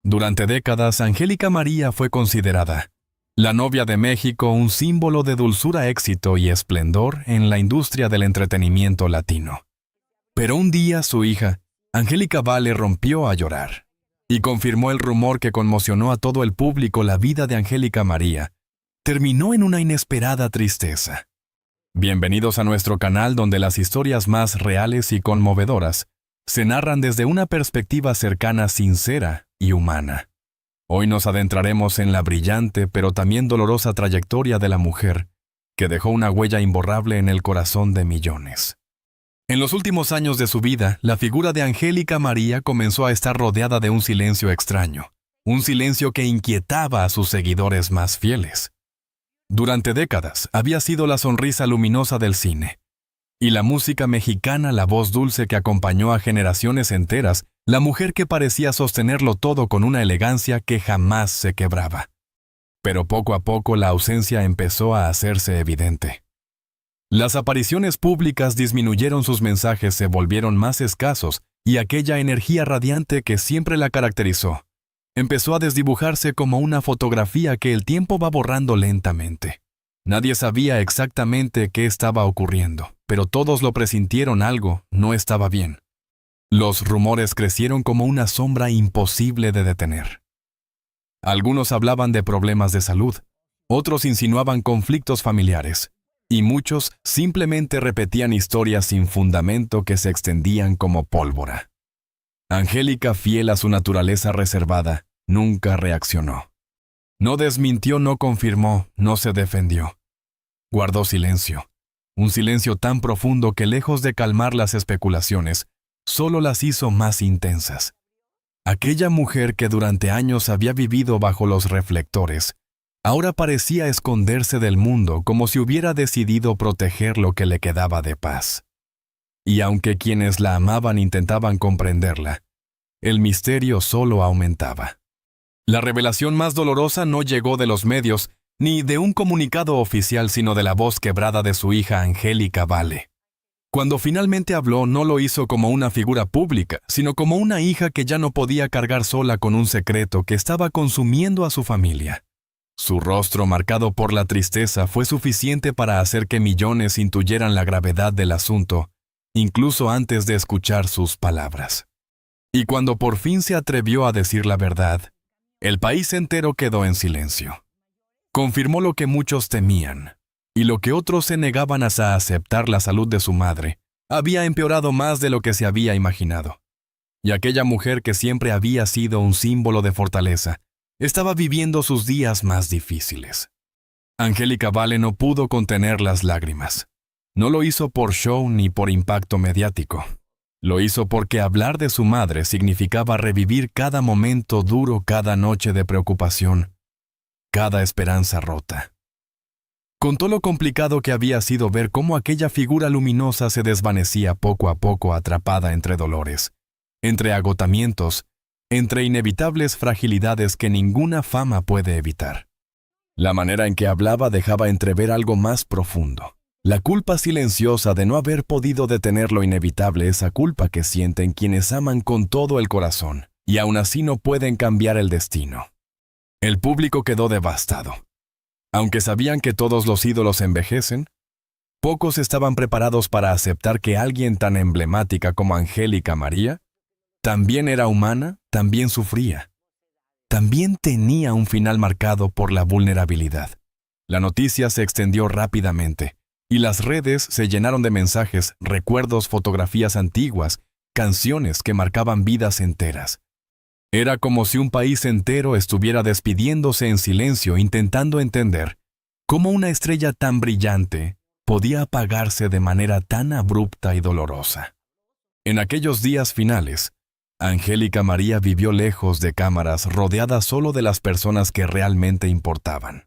Durante décadas, Angélica María fue considerada la novia de México, un símbolo de dulzura, éxito y esplendor en la industria del entretenimiento latino. Pero un día su hija, Angélica Vale, rompió a llorar y confirmó el rumor que conmocionó a todo el público. La vida de Angélica María terminó en una inesperada tristeza. Bienvenidos a nuestro canal, donde las historias más reales y conmovedoras se narran desde una perspectiva cercana, sincera y humana. Hoy nos adentraremos en la brillante pero también dolorosa trayectoria de la mujer que dejó una huella imborrable en el corazón de millones. En los últimos años de su vida, la figura de Angélica María comenzó a estar rodeada de un silencio extraño, un silencio que inquietaba a sus seguidores más fieles. Durante décadas había sido la sonrisa luminosa del cine y la música mexicana, la voz dulce que acompañó a generaciones enteras, la mujer que parecía sostenerlo todo con una elegancia que jamás se quebraba. Pero poco a poco la ausencia empezó a hacerse evidente. Las apariciones públicas disminuyeron, sus mensajes se volvieron más escasos y aquella energía radiante que siempre la caracterizó empezó a desdibujarse como una fotografía que el tiempo va borrando lentamente. Nadie sabía exactamente qué estaba ocurriendo, pero todos lo presintieron: algo no estaba bien. Los rumores crecieron como una sombra imposible de detener. Algunos hablaban de problemas de salud, otros insinuaban conflictos familiares, y muchos simplemente repetían historias sin fundamento que se extendían como pólvora. Angélica, fiel a su naturaleza reservada, nunca reaccionó. No desmintió, no confirmó, no se defendió. Guardó silencio, un silencio tan profundo que, lejos de calmar las especulaciones, solo las hizo más intensas. Aquella mujer que durante años había vivido bajo los reflectores, ahora parecía esconderse del mundo, como si hubiera decidido proteger lo que le quedaba de paz. Y aunque quienes la amaban intentaban comprenderla, el misterio solo aumentaba. La revelación más dolorosa no llegó de los medios, ni de un comunicado oficial, sino de la voz quebrada de su hija Angélica Vale. Cuando finalmente habló, no lo hizo como una figura pública, sino como una hija que ya no podía cargar sola con un secreto que estaba consumiendo a su familia. Su rostro, marcado por la tristeza, fue suficiente para hacer que millones intuyeran la gravedad del asunto, incluso antes de escuchar sus palabras. Y cuando por fin se atrevió a decir la verdad, el país entero quedó en silencio. Confirmó lo que muchos temían, y lo que otros se negaban a aceptar: la salud de su madre había empeorado más de lo que se había imaginado. Y aquella mujer que siempre había sido un símbolo de fortaleza, estaba viviendo sus días más difíciles. Angélica Vale no pudo contener las lágrimas. No lo hizo por show ni por impacto mediático. Lo hizo porque hablar de su madre significaba revivir cada momento duro, cada noche de preocupación, cada esperanza rota. Contó lo complicado que había sido ver cómo aquella figura luminosa se desvanecía poco a poco, atrapada entre dolores, entre agotamientos, entre inevitables fragilidades que ninguna fama puede evitar. La manera en que hablaba dejaba entrever algo más profundo. La culpa silenciosa de no haber podido detener lo inevitable, esa culpa que sienten quienes aman con todo el corazón y aún así no pueden cambiar el destino. El público quedó devastado. Aunque sabían que todos los ídolos envejecen, pocos estaban preparados para aceptar que alguien tan emblemática como Angélica María también era humana, también sufría. También tenía un final marcado por la vulnerabilidad. La noticia se extendió rápidamente, y las redes se llenaron de mensajes, recuerdos, fotografías antiguas, canciones que marcaban vidas enteras. Era como si un país entero estuviera despidiéndose en silencio, intentando entender cómo una estrella tan brillante podía apagarse de manera tan abrupta y dolorosa. En aquellos días finales, Angélica María vivió lejos de cámaras, rodeada solo de las personas que realmente importaban.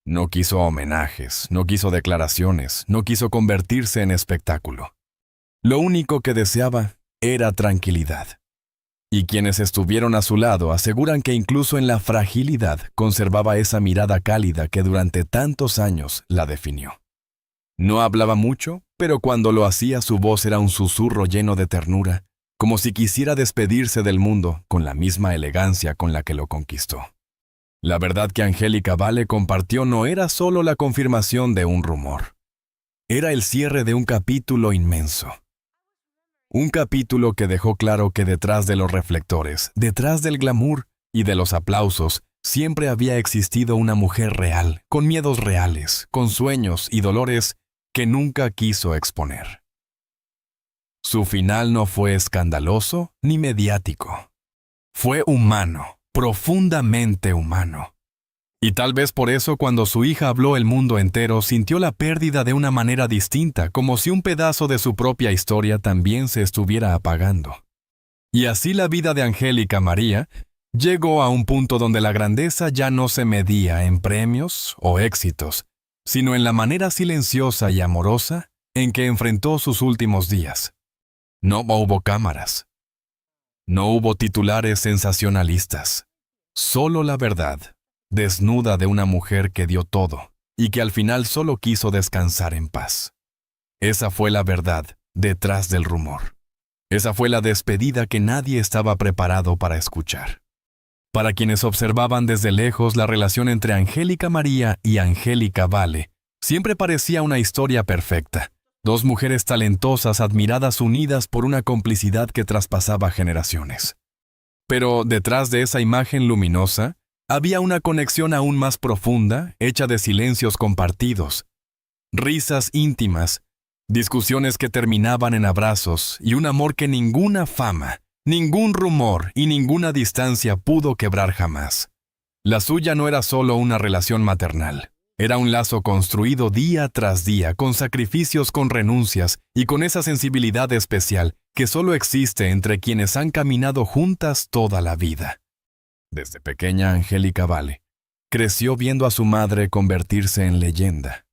No quiso homenajes, no quiso declaraciones, no quiso convertirse en espectáculo. Lo único que deseaba era tranquilidad. Y quienes estuvieron a su lado aseguran que incluso en la fragilidad conservaba esa mirada cálida que durante tantos años la definió. No hablaba mucho, pero cuando lo hacía su voz era un susurro lleno de ternura, como si quisiera despedirse del mundo con la misma elegancia con la que lo conquistó. La verdad que Angélica Vale compartió no era solo la confirmación de un rumor. Era el cierre de un capítulo inmenso. Un capítulo que dejó claro que detrás de los reflectores, detrás del glamour y de los aplausos, siempre había existido una mujer real, con miedos reales, con sueños y dolores que nunca quiso exponer. Su final no fue escandaloso ni mediático. Fue humano, profundamente humano. Y tal vez por eso cuando su hija habló el mundo entero sintió la pérdida de una manera distinta, como si un pedazo de su propia historia también se estuviera apagando. Y así la vida de Angélica María llegó a un punto donde la grandeza ya no se medía en premios o éxitos, sino en la manera silenciosa y amorosa en que enfrentó sus últimos días. No hubo cámaras. No hubo titulares sensacionalistas. Solo la verdad, desnuda de una mujer que dio todo y que al final solo quiso descansar en paz. Esa fue la verdad detrás del rumor. Esa fue la despedida que nadie estaba preparado para escuchar. Para quienes observaban desde lejos la relación entre Angélica María y Angélica Vale, siempre parecía una historia perfecta. Dos mujeres talentosas admiradas unidas por una complicidad que traspasaba generaciones. Pero detrás de esa imagen luminosa, había una conexión aún más profunda, hecha de silencios compartidos, risas íntimas, discusiones que terminaban en abrazos y un amor que ninguna fama, ningún rumor y ninguna distancia pudo quebrar jamás. La suya no era solo una relación maternal. Era un lazo construido día tras día, con sacrificios, con renuncias y con esa sensibilidad especial que solo existe entre quienes han caminado juntas toda la vida. Desde pequeña, Angélica Vale creció viendo a su madre convertirse en leyenda.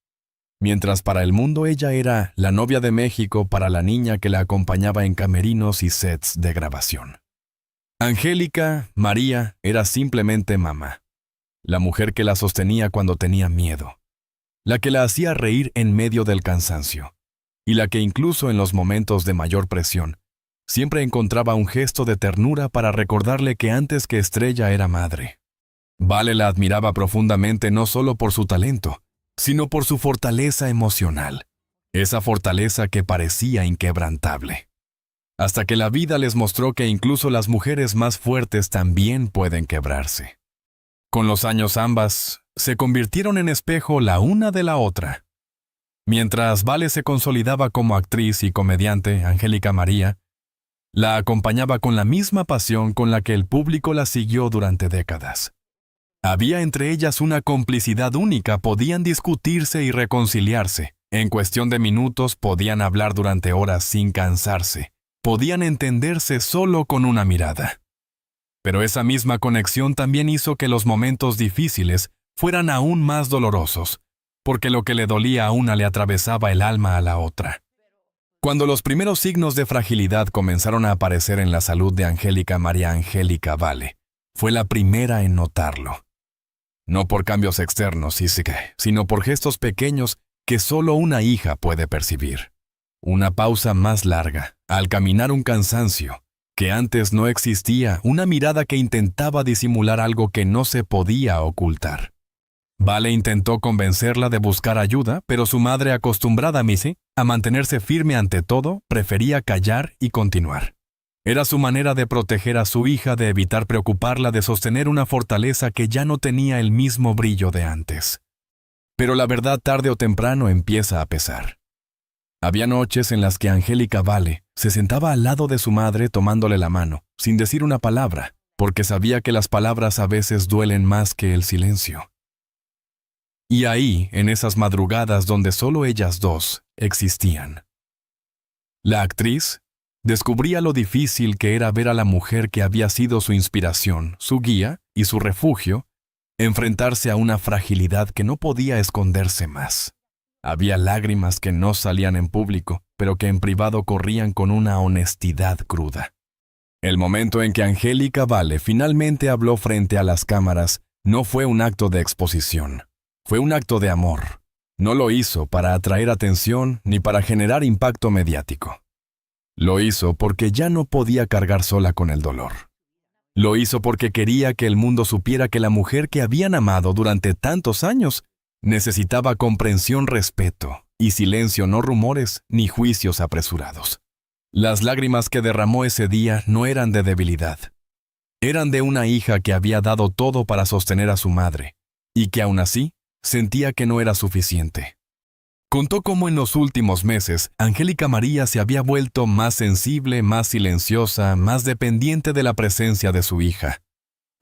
Mientras para el mundo ella era la novia de México para la niña que la acompañaba en camerinos y sets de grabación. Angélica María era simplemente mamá. La mujer que la sostenía cuando tenía miedo, la que la hacía reír en medio del cansancio, y la que incluso en los momentos de mayor presión, siempre encontraba un gesto de ternura para recordarle que antes que estrella era madre. Vale la admiraba profundamente no solo por su talento, sino por su fortaleza emocional, esa fortaleza que parecía inquebrantable. Hasta que la vida les mostró que incluso las mujeres más fuertes también pueden quebrarse. Con los años ambas se convirtieron en espejo la una de la otra. Mientras Vale se consolidaba como actriz y comediante, Angélica María la acompañaba con la misma pasión con la que el público la siguió durante décadas. Había entre ellas una complicidad única, podían discutirse y reconciliarse. En cuestión de minutos podían hablar durante horas sin cansarse. Podían entenderse solo con una mirada. Pero esa misma conexión también hizo que los momentos difíciles fueran aún más dolorosos, porque lo que le dolía a una le atravesaba el alma a la otra. Cuando los primeros signos de fragilidad comenzaron a aparecer en la salud de Angélica María Angélica Vale, fue la primera en notarlo. No por cambios externos, sino por gestos pequeños que solo una hija puede percibir. Una pausa más larga, al caminar un cansancio, que antes no existía, una mirada que intentaba disimular algo que no se podía ocultar. Vale intentó convencerla de buscar ayuda, pero su madre, acostumbrada a mantenerse firme ante todo, prefería callar y continuar. Era su manera de proteger a su hija, de evitar preocuparla, de sostener una fortaleza que ya no tenía el mismo brillo de antes. Pero la verdad tarde o temprano empieza a pesar. Había noches en las que Angélica Vale se sentaba al lado de su madre tomándole la mano, sin decir una palabra, porque sabía que las palabras a veces duelen más que el silencio. Y ahí, en esas madrugadas donde solo ellas dos existían, la actriz descubría lo difícil que era ver a la mujer que había sido su inspiración, su guía y su refugio, enfrentarse a una fragilidad que no podía esconderse más. Había lágrimas que no salían en público, pero que en privado corrían con una honestidad cruda. El momento en que Angélica Vale finalmente habló frente a las cámaras no fue un acto de exposición, fue un acto de amor. No lo hizo para atraer atención ni para generar impacto mediático. Lo hizo porque ya no podía cargar sola con el dolor. Lo hizo porque quería que el mundo supiera que la mujer que habían amado durante tantos años necesitaba comprensión, respeto y silencio, no rumores ni juicios apresurados. Las lágrimas que derramó ese día no eran de debilidad. Eran de una hija que había dado todo para sostener a su madre y que aún así sentía que no era suficiente. Contó cómo en los últimos meses Angélica María se había vuelto más sensible, más silenciosa, más dependiente de la presencia de su hija.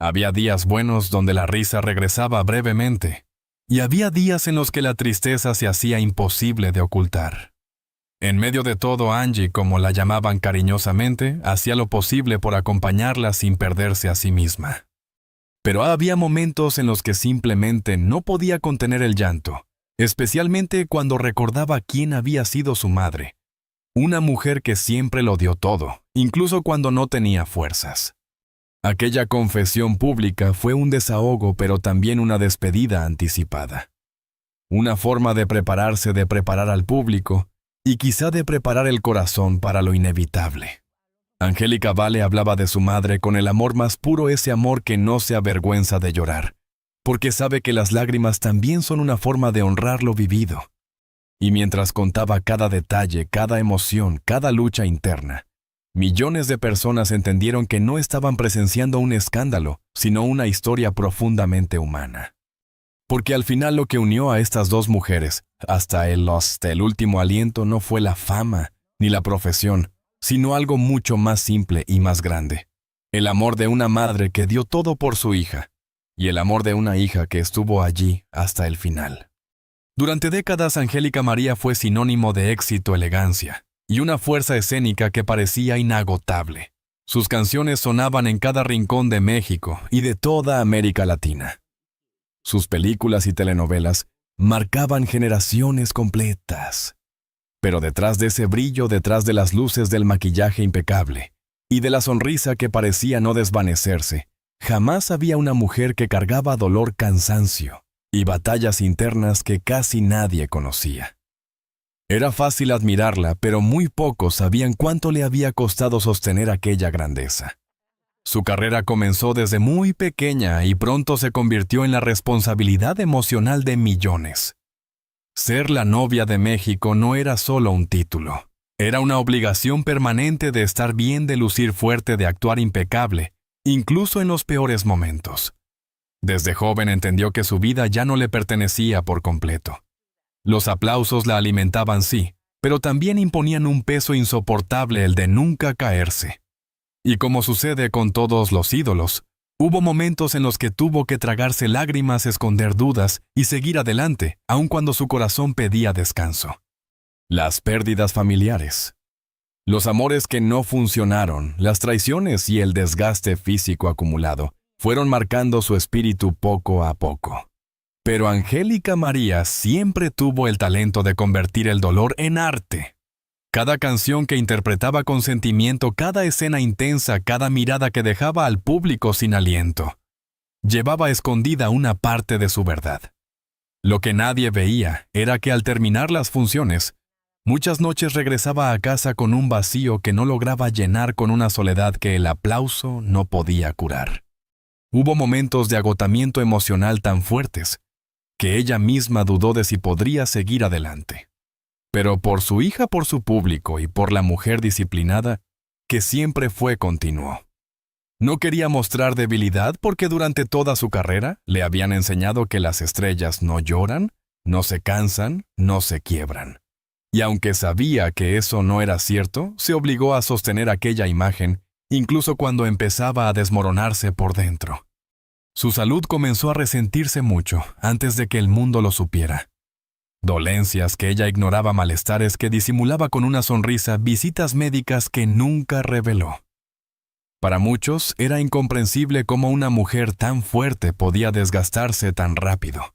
Había días buenos donde la risa regresaba brevemente, y había días en los que la tristeza se hacía imposible de ocultar. En medio de todo, Angie, como la llamaban cariñosamente, hacía lo posible por acompañarla sin perderse a sí misma. Pero había momentos en los que simplemente no podía contener el llanto, especialmente cuando recordaba quién había sido su madre, una mujer que siempre lo dio todo, incluso cuando no tenía fuerzas. Aquella confesión pública fue un desahogo, pero también una despedida anticipada. Una forma de prepararse, de preparar al público, y quizá de preparar el corazón para lo inevitable. Angélica Vale hablaba de su madre con el amor más puro, ese amor que no se avergüenza de llorar, porque sabe que las lágrimas también son una forma de honrar lo vivido. Y mientras contaba cada detalle, cada emoción, cada lucha interna, millones de personas entendieron que no estaban presenciando un escándalo, sino una historia profundamente humana. Porque al final lo que unió a estas dos mujeres, hasta el último aliento, no fue la fama ni la profesión, sino algo mucho más simple y más grande. El amor de una madre que dio todo por su hija, y el amor de una hija que estuvo allí hasta el final. Durante décadas, Angélica María fue sinónimo de éxito, elegancia y una fuerza escénica que parecía inagotable. Sus canciones sonaban en cada rincón de México y de toda América Latina. Sus películas y telenovelas marcaban generaciones completas. Pero detrás de ese brillo, detrás de las luces del maquillaje impecable y de la sonrisa que parecía no desvanecerse, jamás había una mujer que cargaba dolor, cansancio y batallas internas que casi nadie conocía. Era fácil admirarla, pero muy pocos sabían cuánto le había costado sostener aquella grandeza. Su carrera comenzó desde muy pequeña y pronto se convirtió en la responsabilidad emocional de millones. Ser la novia de México no era solo un título. Era una obligación permanente de estar bien, de lucir fuerte, de actuar impecable, incluso en los peores momentos. Desde joven entendió que su vida ya no le pertenecía por completo. Los aplausos la alimentaban, sí, pero también imponían un peso insoportable, el de nunca caerse. Y como sucede con todos los ídolos, hubo momentos en los que tuvo que tragarse lágrimas, esconder dudas y seguir adelante, aun cuando su corazón pedía descanso. Las pérdidas familiares, los amores que no funcionaron, las traiciones y el desgaste físico acumulado fueron marcando su espíritu poco a poco. Pero Angélica María siempre tuvo el talento de convertir el dolor en arte. Cada canción que interpretaba con sentimiento, cada escena intensa, cada mirada que dejaba al público sin aliento, llevaba escondida una parte de su verdad. Lo que nadie veía era que al terminar las funciones, muchas noches regresaba a casa con un vacío que no lograba llenar, con una soledad que el aplauso no podía curar. Hubo momentos de agotamiento emocional tan fuertes que ella misma dudó de si podría seguir adelante. Pero por su hija, por su público y por la mujer disciplinada que siempre fue, continuó. No quería mostrar debilidad porque durante toda su carrera le habían enseñado que las estrellas no lloran, no se cansan, no se quiebran. Y aunque sabía que eso no era cierto, se obligó a sostener aquella imagen, incluso cuando empezaba a desmoronarse por dentro. Su salud comenzó a resentirse mucho antes de que el mundo lo supiera. Dolencias que ella ignoraba, malestares que disimulaba con una sonrisa, visitas médicas que nunca reveló. Para muchos era incomprensible cómo una mujer tan fuerte podía desgastarse tan rápido.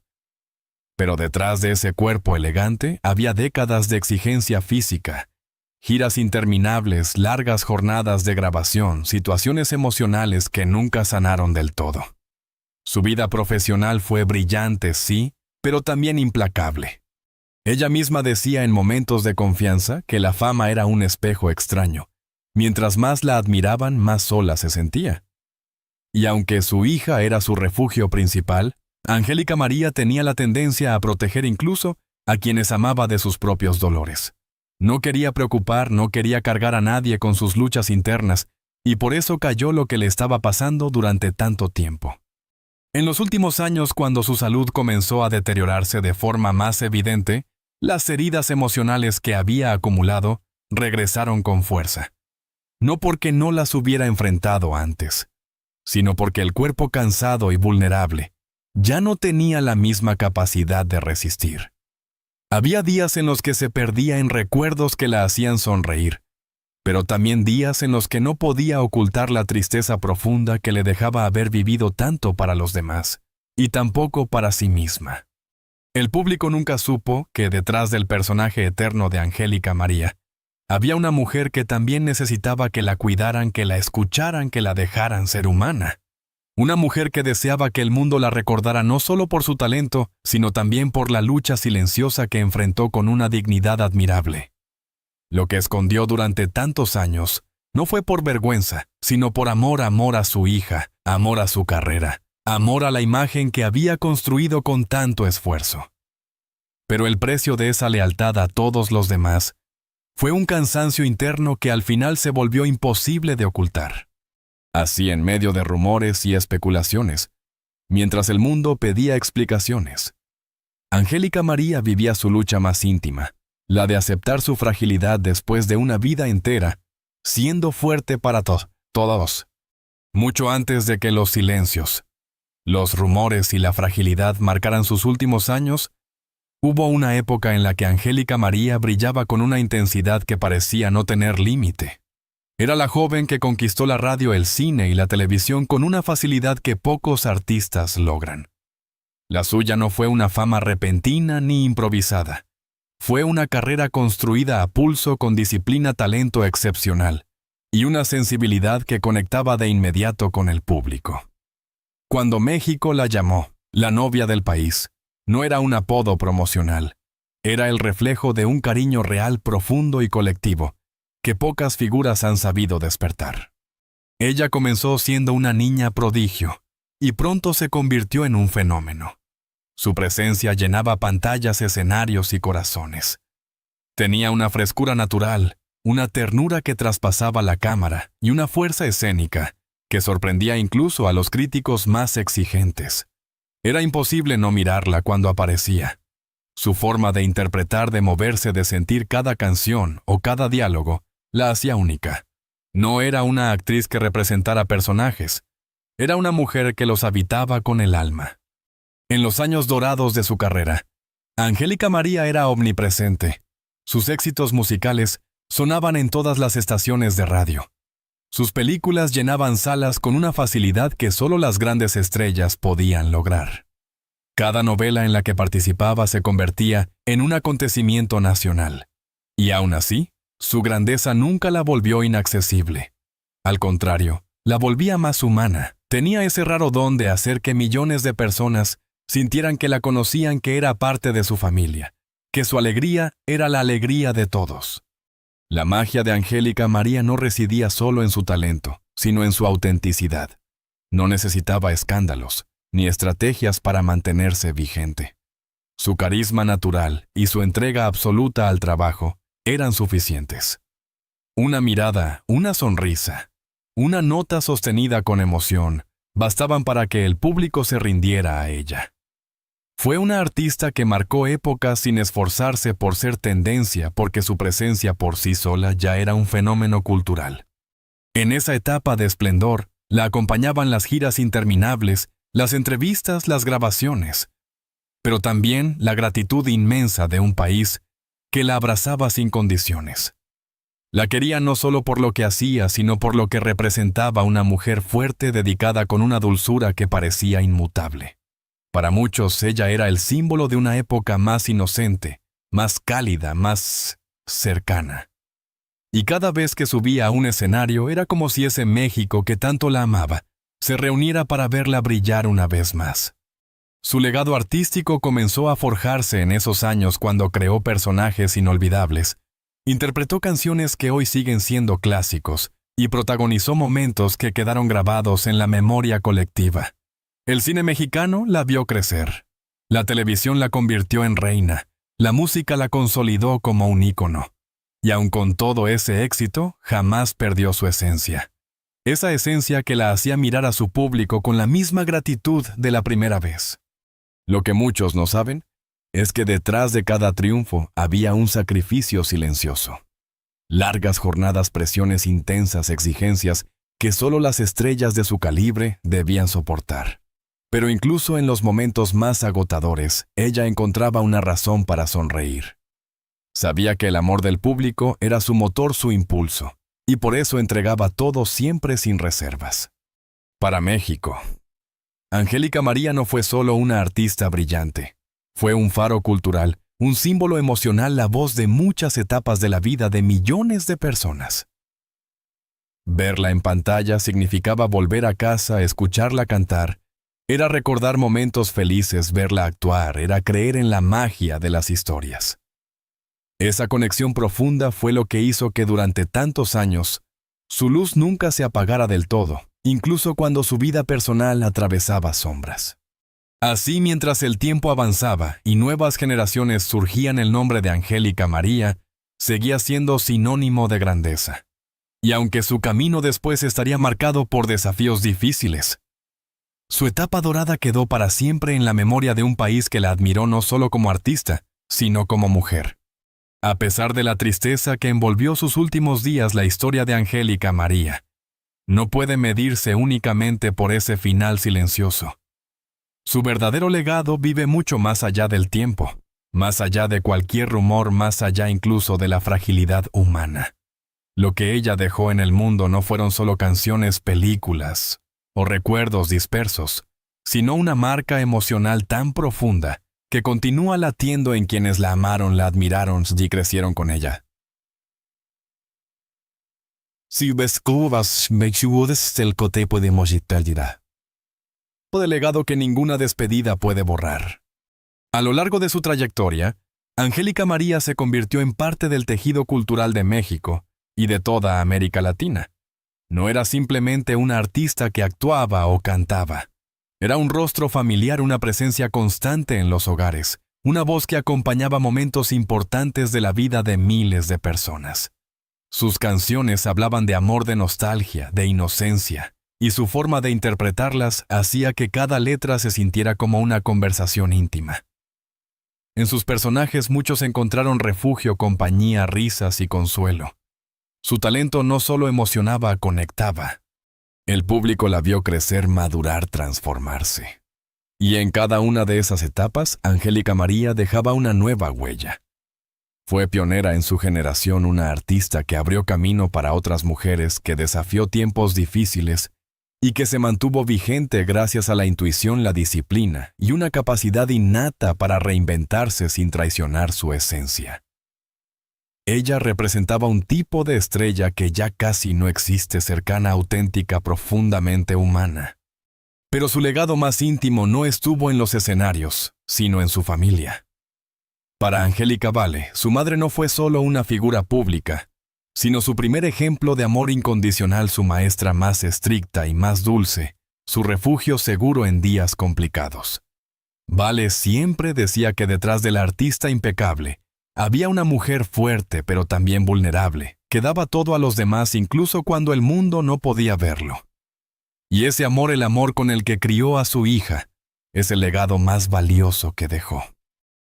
Pero detrás de ese cuerpo elegante había décadas de exigencia física, giras interminables, largas jornadas de grabación, situaciones emocionales que nunca sanaron del todo. Su vida profesional fue brillante, sí, pero también implacable. Ella misma decía en momentos de confianza que la fama era un espejo extraño. Mientras más la admiraban, más sola se sentía. Y aunque su hija era su refugio principal, Angélica María tenía la tendencia a proteger incluso a quienes amaba de sus propios dolores. No quería preocupar, no quería cargar a nadie con sus luchas internas, y por eso cayó lo que le estaba pasando durante tanto tiempo. En los últimos años, cuando su salud comenzó a deteriorarse de forma más evidente, las heridas emocionales que había acumulado regresaron con fuerza. No porque no las hubiera enfrentado antes, sino porque el cuerpo cansado y vulnerable ya no tenía la misma capacidad de resistir. Había días en los que se perdía en recuerdos que la hacían sonreír, pero también días en los que no podía ocultar la tristeza profunda que le dejaba haber vivido tanto para los demás, y tampoco para sí misma. El público nunca supo que detrás del personaje eterno de Angélica María, había una mujer que también necesitaba que la cuidaran, que la escucharan, que la dejaran ser humana. Una mujer que deseaba que el mundo la recordara no solo por su talento, sino también por la lucha silenciosa que enfrentó con una dignidad admirable. Lo que escondió durante tantos años no fue por vergüenza, sino por amor a su hija, amor a su carrera, amor a la imagen que había construido con tanto esfuerzo. Pero el precio de esa lealtad a todos los demás fue un cansancio interno que al final se volvió imposible de ocultar. Así, en medio de rumores y especulaciones, mientras el mundo pedía explicaciones, Angélica María vivía su lucha más íntima, la de aceptar su fragilidad después de una vida entera, siendo fuerte para todos. Mucho antes de que los silencios, los rumores y la fragilidad marcaran sus últimos años, hubo una época en la que Angélica María brillaba con una intensidad que parecía no tener límite. Era la joven que conquistó la radio, el cine y la televisión con una facilidad que pocos artistas logran. La suya no fue una fama repentina ni improvisada. Fue una carrera construida a pulso con disciplina, talento excepcional y una sensibilidad que conectaba de inmediato con el público. Cuando México la llamó la novia del país, no era un apodo promocional, era el reflejo de un cariño real, profundo y colectivo, que pocas figuras han sabido despertar. Ella comenzó siendo una niña prodigio, y pronto se convirtió en un fenómeno. Su presencia llenaba pantallas, escenarios y corazones. Tenía una frescura natural, una ternura que traspasaba la cámara y una fuerza escénica que sorprendía incluso a los críticos más exigentes. Era imposible no mirarla cuando aparecía. Su forma de interpretar, de moverse, de sentir cada canción o cada diálogo, la hacía única. No era una actriz que representara personajes. Era una mujer que los habitaba con el alma. En los años dorados de su carrera, Angélica María era omnipresente. Sus éxitos musicales sonaban en todas las estaciones de radio. Sus películas llenaban salas con una facilidad que solo las grandes estrellas podían lograr. Cada novela en la que participaba se convertía en un acontecimiento nacional. Y aún así, su grandeza nunca la volvió inaccesible. Al contrario, la volvía más humana. Tenía ese raro don de hacer que millones de personas sintieran que la conocían, que era parte de su familia, que su alegría era la alegría de todos. La magia de Angélica María no residía solo en su talento, sino en su autenticidad. No necesitaba escándalos, ni estrategias para mantenerse vigente. Su carisma natural y su entrega absoluta al trabajo eran suficientes. Una mirada, una sonrisa, una nota sostenida con emoción, bastaban para que el público se rindiera a ella. Fue una artista que marcó épocas sin esforzarse por ser tendencia, porque su presencia por sí sola ya era un fenómeno cultural. En esa etapa de esplendor, la acompañaban las giras interminables, las entrevistas, las grabaciones, pero también la gratitud inmensa de un país que la abrazaba sin condiciones. La quería no solo por lo que hacía, sino por lo que representaba una mujer fuerte, dedicada con una dulzura que parecía inmutable. Para muchos, ella era el símbolo de una época más inocente, más cálida, más cercana. Y cada vez que subía a un escenario era como si ese México que tanto la amaba se reuniera para verla brillar una vez más. Su legado artístico comenzó a forjarse en esos años cuando creó personajes inolvidables, interpretó canciones que hoy siguen siendo clásicos y protagonizó momentos que quedaron grabados en la memoria colectiva. El cine mexicano la vio crecer. La televisión la convirtió en reina. La música la consolidó como un ícono. Y aun con todo ese éxito, jamás perdió su esencia. Esa esencia que la hacía mirar a su público con la misma gratitud de la primera vez. Lo que muchos no saben es que detrás de cada triunfo había un sacrificio silencioso. Largas jornadas, presiones intensas, exigencias que solo las estrellas de su calibre debían soportar. Pero incluso en los momentos más agotadores, ella encontraba una razón para sonreír. Sabía que el amor del público era su motor, su impulso, y por eso entregaba todo siempre sin reservas. Para México, Angélica María no fue solo una artista brillante. Fue un faro cultural, un símbolo emocional, la voz de muchas etapas de la vida de millones de personas. Verla en pantalla significaba volver a casa, escucharla cantar. Era recordar momentos felices, verla actuar, era creer en la magia de las historias. Esa conexión profunda fue lo que hizo que durante tantos años su luz nunca se apagara del todo, incluso cuando su vida personal atravesaba sombras. Así, mientras el tiempo avanzaba y nuevas generaciones surgían, el nombre de Angélica María seguía siendo sinónimo de grandeza. Y aunque su camino después estaría marcado por desafíos difíciles, su etapa dorada quedó para siempre en la memoria de un país que la admiró no solo como artista, sino como mujer. A pesar de la tristeza que envolvió sus últimos días, la historia de Angélica María no puede medirse únicamente por ese final silencioso. Su verdadero legado vive mucho más allá del tiempo, más allá de cualquier rumor, más allá incluso de la fragilidad humana. Lo que ella dejó en el mundo no fueron solo canciones, películas o recuerdos dispersos, sino una marca emocional tan profunda que continúa latiendo en quienes la amaron, la admiraron y crecieron con ella. Si ves cubas, me chudes el cote podemos perderá. De legado que ninguna despedida puede borrar. A lo largo de su trayectoria, Angélica María se convirtió en parte del tejido cultural de México y de toda América Latina. No era simplemente una artista que actuaba o cantaba. Era un rostro familiar, una presencia constante en los hogares, una voz que acompañaba momentos importantes de la vida de miles de personas. Sus canciones hablaban de amor, de nostalgia, de inocencia, y su forma de interpretarlas hacía que cada letra se sintiera como una conversación íntima. En sus personajes muchos encontraron refugio, compañía, risas y consuelo. Su talento no solo emocionaba, conectaba. El público la vio crecer, madurar, transformarse. Y en cada una de esas etapas, Angélica María dejaba una nueva huella. Fue pionera en su generación, una artista que abrió camino para otras mujeres, que desafió tiempos difíciles y que se mantuvo vigente gracias a la intuición, la disciplina y una capacidad innata para reinventarse sin traicionar su esencia. Ella representaba un tipo de estrella que ya casi no existe, cercana, auténtica, profundamente humana. Pero su legado más íntimo no estuvo en los escenarios, sino en su familia. Para Angélica Vale, su madre no fue solo una figura pública, sino su primer ejemplo de amor incondicional, su maestra más estricta y más dulce, su refugio seguro en días complicados. Vale siempre decía que detrás del artista impecable había una mujer fuerte pero también vulnerable, que daba todo a los demás incluso cuando el mundo no podía verlo. Y ese amor, el amor con el que crió a su hija, es el legado más valioso que dejó.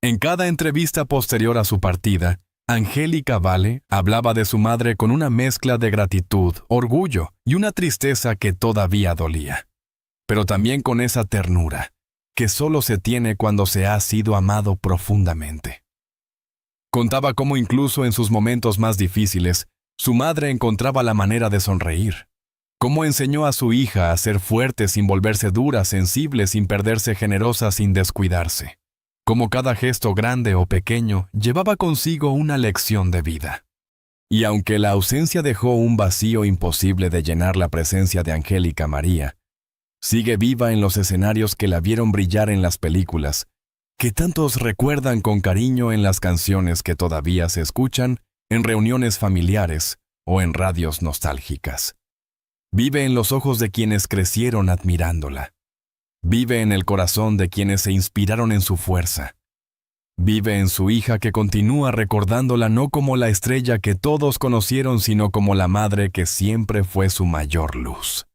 En cada entrevista posterior a su partida, Angélica Vale hablaba de su madre con una mezcla de gratitud, orgullo y una tristeza que todavía dolía. Pero también con esa ternura, que solo se tiene cuando se ha sido amado profundamente. Contaba cómo incluso en sus momentos más difíciles, su madre encontraba la manera de sonreír. Cómo enseñó a su hija a ser fuerte sin volverse dura, sensible sin perderse, generosa sin descuidarse. Cómo cada gesto grande o pequeño llevaba consigo una lección de vida. Y aunque la ausencia dejó un vacío imposible de llenar, la presencia de Angélica María Sigue viva en los escenarios que la vieron brillar en las películas, que tantos recuerdan con cariño en las canciones que todavía se escuchan en reuniones familiares o en radios nostálgicas. Vive en los ojos de quienes crecieron admirándola. Vive en el corazón de quienes se inspiraron en su fuerza. Vive en su hija que continúa recordándola no como la estrella que todos conocieron, sino como la madre que siempre fue su mayor luz.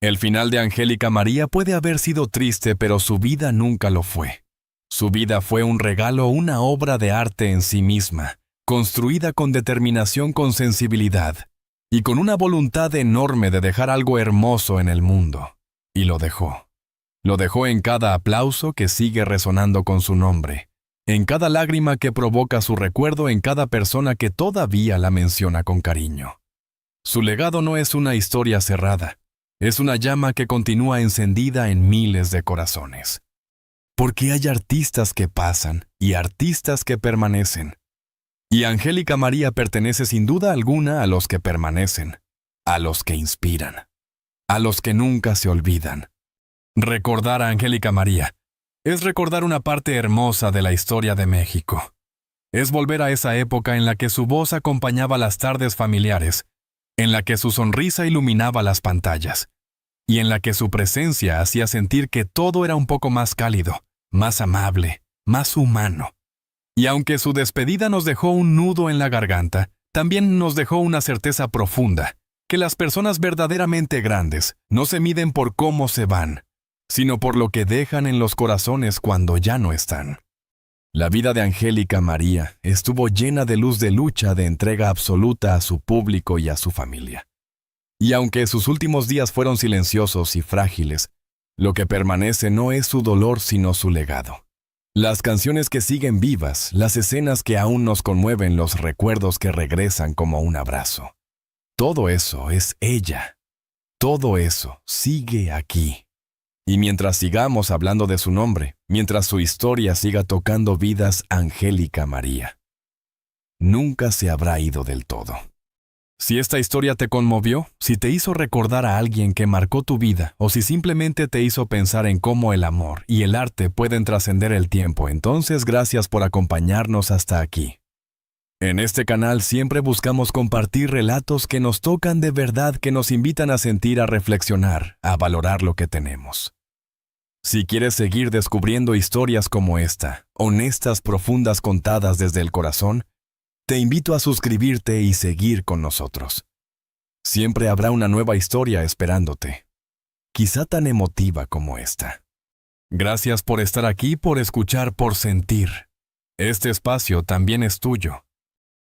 El final de Angélica María puede haber sido triste, pero su vida nunca lo fue. Su vida fue un regalo, una obra de arte en sí misma, construida con determinación, con sensibilidad, y con una voluntad enorme de dejar algo hermoso en el mundo. Y lo dejó. Lo dejó en cada aplauso que sigue resonando con su nombre, en cada lágrima que provoca su recuerdo, en cada persona que todavía la menciona con cariño. Su legado no es una historia cerrada, es una llama que continúa encendida en miles de corazones. Porque hay artistas que pasan y artistas que permanecen. Y Angélica María pertenece sin duda alguna a los que permanecen, a los que inspiran, a los que nunca se olvidan. Recordar a Angélica María es recordar una parte hermosa de la historia de México. Es volver a esa época en la que su voz acompañaba las tardes familiares, en la que su sonrisa iluminaba las pantallas, y en la que su presencia hacía sentir que todo era un poco más cálido, más amable, más humano. Y aunque su despedida nos dejó un nudo en la garganta, también nos dejó una certeza profunda, que las personas verdaderamente grandes no se miden por cómo se van, sino por lo que dejan en los corazones cuando ya no están. La vida de Angélica María estuvo llena de luz, de lucha, de entrega absoluta a su público y a su familia. Y aunque sus últimos días fueron silenciosos y frágiles, lo que permanece no es su dolor sino su legado. Las canciones que siguen vivas, las escenas que aún nos conmueven, los recuerdos que regresan como un abrazo. Todo eso es ella. Todo eso sigue aquí. Y mientras sigamos hablando de su nombre, mientras su historia siga tocando vidas, Angélica María nunca se habrá ido del todo. Si esta historia te conmovió, si te hizo recordar a alguien que marcó tu vida, o si simplemente te hizo pensar en cómo el amor y el arte pueden trascender el tiempo, entonces gracias por acompañarnos hasta aquí. En este canal siempre buscamos compartir relatos que nos tocan de verdad, que nos invitan a sentir, a reflexionar, a valorar lo que tenemos. Si quieres seguir descubriendo historias como esta, honestas, profundas, contadas desde el corazón, te invito a suscribirte y seguir con nosotros. Siempre habrá una nueva historia esperándote, quizá tan emotiva como esta. Gracias por estar aquí, por escuchar, por sentir. Este espacio también es tuyo.